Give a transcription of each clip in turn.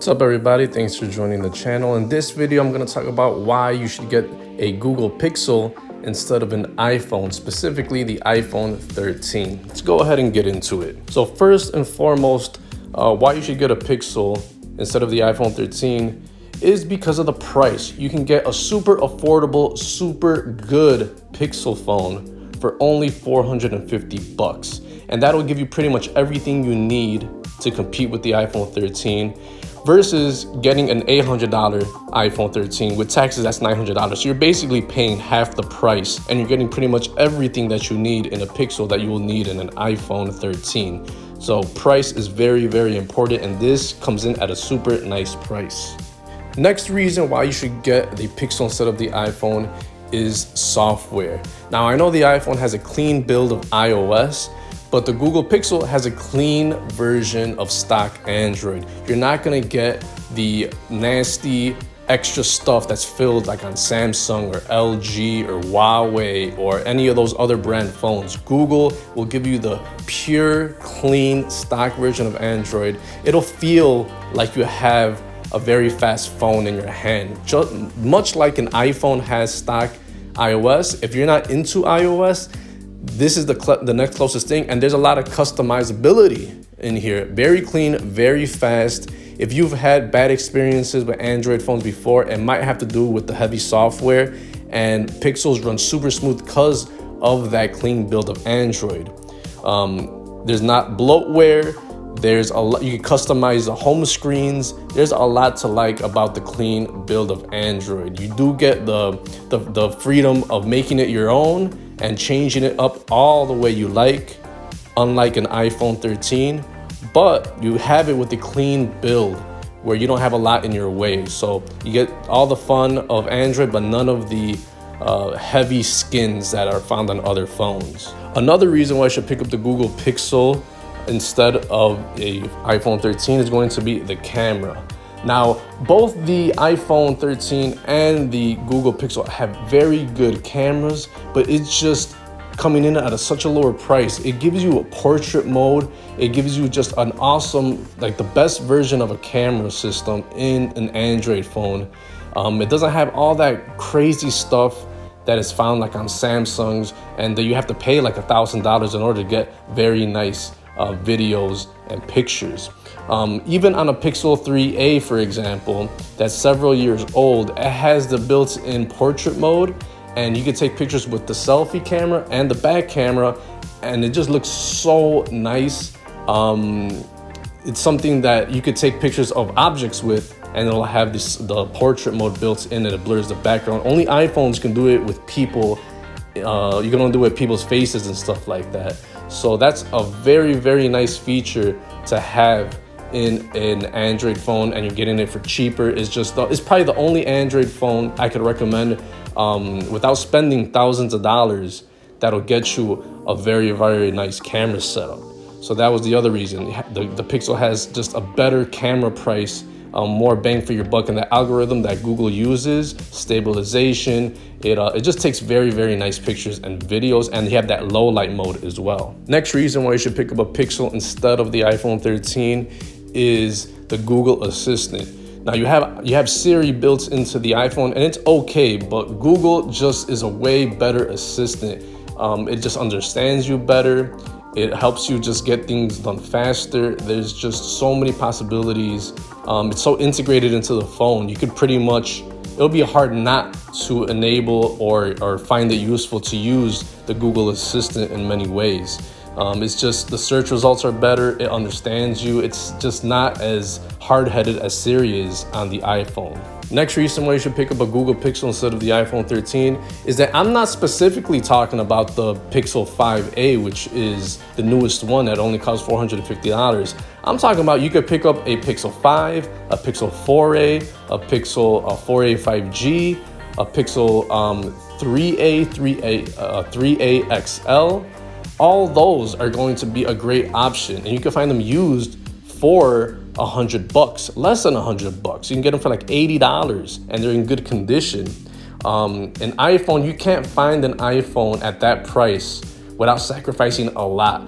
What's up everybody, thanks for joining the channel. In this video I'm going to talk about why you should get a Google Pixel instead of an iPhone, specifically the iPhone 13. Let's go ahead and get into it. So first and foremost, why you should get a Pixel instead of the iPhone 13 is because of the price. You can get a super affordable, super good Pixel phone for only 450 bucks. And that'll give you pretty much everything you need to compete with the iPhone 13 versus getting an $800 iPhone 13 with taxes. That's $900. So you're basically paying half the price and you're getting pretty much everything that you need in a Pixel that you will need in an iPhone 13. So price is very, very important, and this comes in at a super nice price. Next reason why you should get the Pixel instead of the iPhone is software. Now I know the iPhone has a clean build of iOS, but the Google Pixel has a clean version of stock Android. You're not gonna get the nasty extra stuff that's filled like on Samsung or LG or Huawei or any of those other brand phones. Google will give you the pure, clean stock version of Android. It'll feel like you have a very fast phone in your hand. Just much like an iPhone has stock iOS, if you're not into iOS, this is the next closest thing, and there's a lot of customizability in here. Very clean, very fast. If you've had bad experiences with Android phones before, it might have to do with the heavy software, and Pixels run super smooth because of that clean build of Android. There's not bloatware. There's a lot, you can customize the home screens. There's a lot to like about the clean build of Android. You do get the freedom of making it your own and changing it up all the way you like, unlike an iPhone 13, but you have it with the clean build where you don't have a lot in your way. So you get all the fun of Android, but none of the heavy skins that are found on other phones. Another reason why I should pick up the Google Pixel instead of a iPhone 13 is going to be the camera. Now, both the iPhone 13 and the Google Pixel have very good cameras, but it's just coming in at such a lower price. It gives you a portrait mode. It gives you just an awesome, like the best version of a camera system in an Android phone. It doesn't have all that crazy stuff that is found like on Samsung's, and that you have to pay like $1,000 in order to get very nice videos and pictures. Even on a Pixel 3a, for example, that's several years old, it has the built-in portrait mode, and you can take pictures with the selfie camera and the back camera, and it just looks so nice. It's something that you could take pictures of objects with, and it'll have the portrait mode built in, and it blurs the background. Only iPhones can do it with people. You can only do it with people's faces and stuff like that. So that's a very, very nice feature to have in an Android phone, and you're getting it for cheaper. It's probably the only Android phone I could recommend without spending thousands of dollars that'll get you a very, very nice camera setup. So that was the other reason. The Pixel has just a better camera price, more bang for your buck, and the algorithm that Google uses, stabilization, it just takes very, very nice pictures and videos, and you have that low light mode as well. Next reason why you should pick up a Pixel instead of the iPhone 13 is the Google Assistant. Now you have Siri built into the iPhone, and it's okay, but Google just is a way better assistant. It just understands you better. It helps you just get things done faster. There's just so many possibilities. It's so integrated into the phone. You could pretty much, it'll be hard not to enable or find it useful to use the Google Assistant in many ways. It's just the search results are better. It understands you. It's just not as hard-headed as Siri is on the iPhone. Next reason why you should pick up a Google Pixel instead of the iPhone 13 is that I'm not specifically talking about the Pixel 5a, which is the newest one that only costs $450. I'm talking about you could pick up a Pixel 5, a Pixel 4a, a Pixel 4a 5G, a Pixel 3a XL. All those are going to be a great option, and you can find them used for $100, less than $100. You can get them for like $80, and they're in good condition. An iPhone, you can't find an iPhone at that price without sacrificing a lot.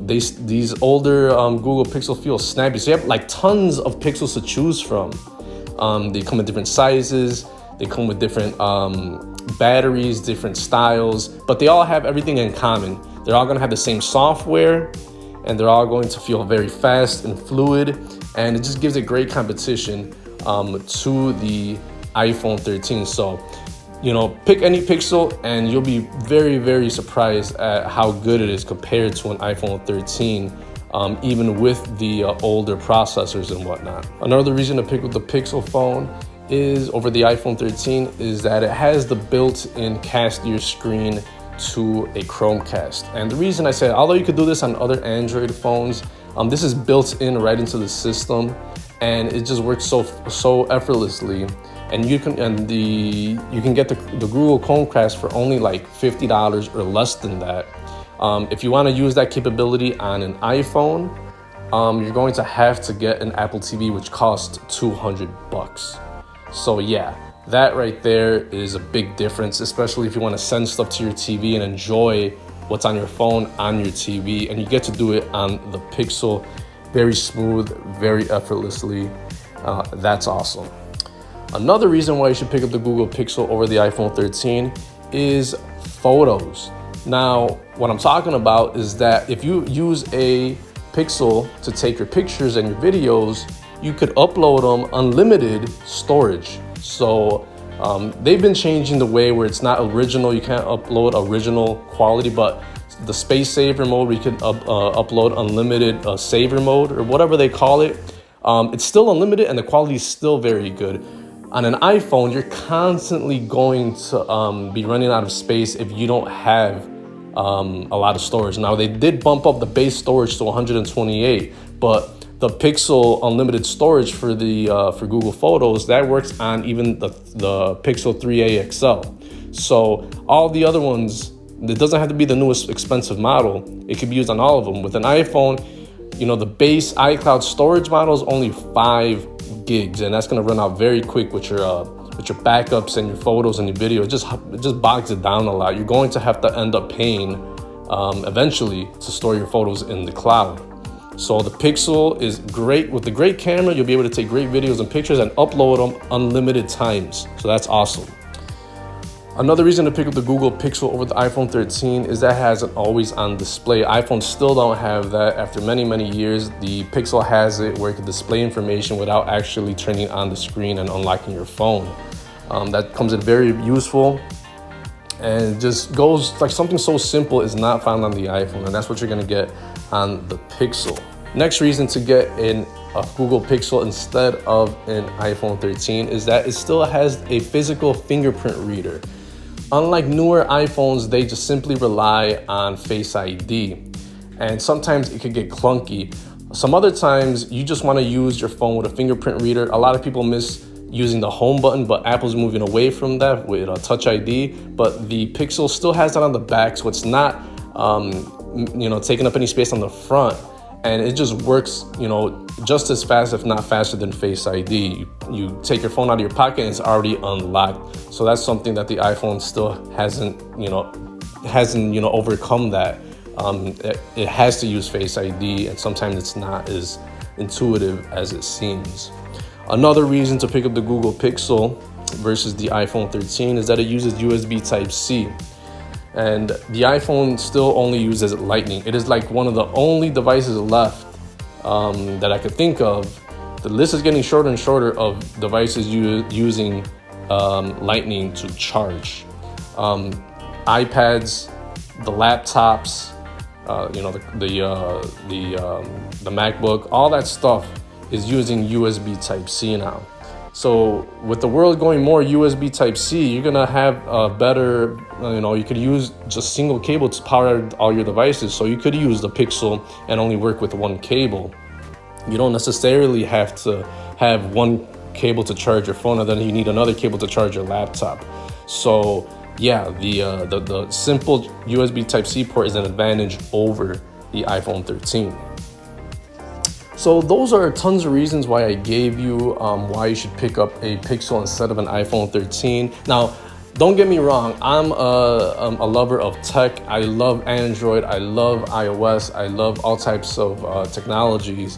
These older Google Pixel feel snappy. So you have like tons of pixels to choose from. They come in different sizes. They come with different batteries, different styles, but they all have everything in common. They're all gonna have the same software, and they're all going to feel very fast and fluid, and it just gives a great competition to the iPhone 13. So, you know, pick any Pixel and you'll be very, very surprised at how good it is compared to an iPhone 13, even with the older processors and whatnot. Another reason to pick up the Pixel phone is over the iPhone 13 is that it has the built-in cast-your screen to a Chromecast. And the reason I said, although you could do this on other Android phones, this is built in right into the system, and it just works so effortlessly. And you can get the Google Chromecast for only like $50 or less than that. If you want to use that capability on an iPhone, you're going to have to get an Apple TV, which costs $200. So yeah, that right there is a big difference, especially if you want to send stuff to your TV and enjoy what's on your phone on your TV, and you get to do it on the Pixel very smooth, very effortlessly. That's awesome. Another reason why you should pick up the Google Pixel over the iPhone 13 is photos. Now, what I'm talking about is that if you use a Pixel to take your pictures and your videos, you could upload them unlimited storage. So they've been changing the way where it's not original. You can't upload original quality, but the space saver mode, we could upload unlimited saver mode or whatever they call it. It's still unlimited and the quality is still very good. On an iPhone, you're constantly going to be running out of space if you don't have a lot of storage. Now, they did bump up the base storage to 128, but the Pixel unlimited storage for the for Google Photos, that works on even the Pixel 3a XL. So all the other ones, it doesn't have to be the newest expensive model. It could be used on all of them. With an iPhone, you know, the base iCloud storage model is only 5 gigs, and that's gonna run out very quick with your backups and your photos and your video. It just bogs it down a lot. You're going to have to end up paying eventually to store your photos in the cloud. So the Pixel is great. With the great camera, you'll be able to take great videos and pictures and upload them unlimited times. So that's awesome. Another reason to pick up the Google Pixel over the iPhone 13 is that it has an always-on display. iPhones still don't have that. After many, many years, the Pixel has it where it can display information without actually turning on the screen and unlocking your phone. That comes in very useful, and it just goes like something so simple is not found on the iPhone, and that's what you're gonna get on the Pixel. Next reason to get a Google Pixel instead of an iPhone 13 is that it still has a physical fingerprint reader. Unlike newer iPhones, they just simply rely on Face ID, and sometimes it could get clunky. Some other times you just want to use your phone with a fingerprint reader. A lot of people miss using the home button, but Apple's moving away from that with Touch ID. But the Pixel still has that on the back, so it's not taking up any space on the front, and it just works, just as fast, if not faster than Face ID. You take your phone out of your pocket and it's already unlocked. So that's something that the iPhone still hasn't overcome that. It has to use Face ID, and sometimes it's not as intuitive as it seems. Another reason to pick up the Google Pixel versus the iPhone 13 is that it uses USB Type-C. And the iPhone still only uses Lightning. It is like one of the only devices left that I could think of. The list is getting shorter and shorter of devices using Lightning to charge. iPads, the laptops, the MacBook, all that stuff is using USB Type-C now. So with the world going more USB Type-C, you're gonna have a better, you could use just single cable to power all your devices. So you could use the Pixel and only work with one cable. You don't necessarily have to have one cable to charge your phone, and then you need another cable to charge your laptop. So yeah, the simple USB Type-C port is an advantage over the iPhone 13. So those are tons of reasons why I gave you why you should pick up a Pixel instead of an iPhone 13. Now, Don't get me wrong, I'm a lover of tech. I love Android, I love iOS, I love all types of technologies.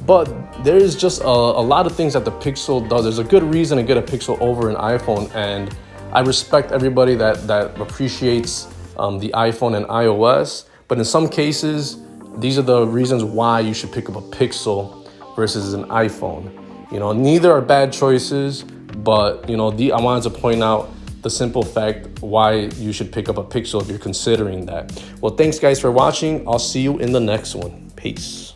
But there's just a lot of things that the Pixel does. There's a good reason to get a Pixel over an iPhone, and I respect everybody that appreciates the iPhone and iOS. But in some cases, these are the reasons why you should pick up a Pixel versus an iPhone. You know, neither are bad choices, but you know, I wanted to point out the simple fact why you should pick up a Pixel if you're considering that. Well, thanks guys for watching. I'll see you in the next one. Peace.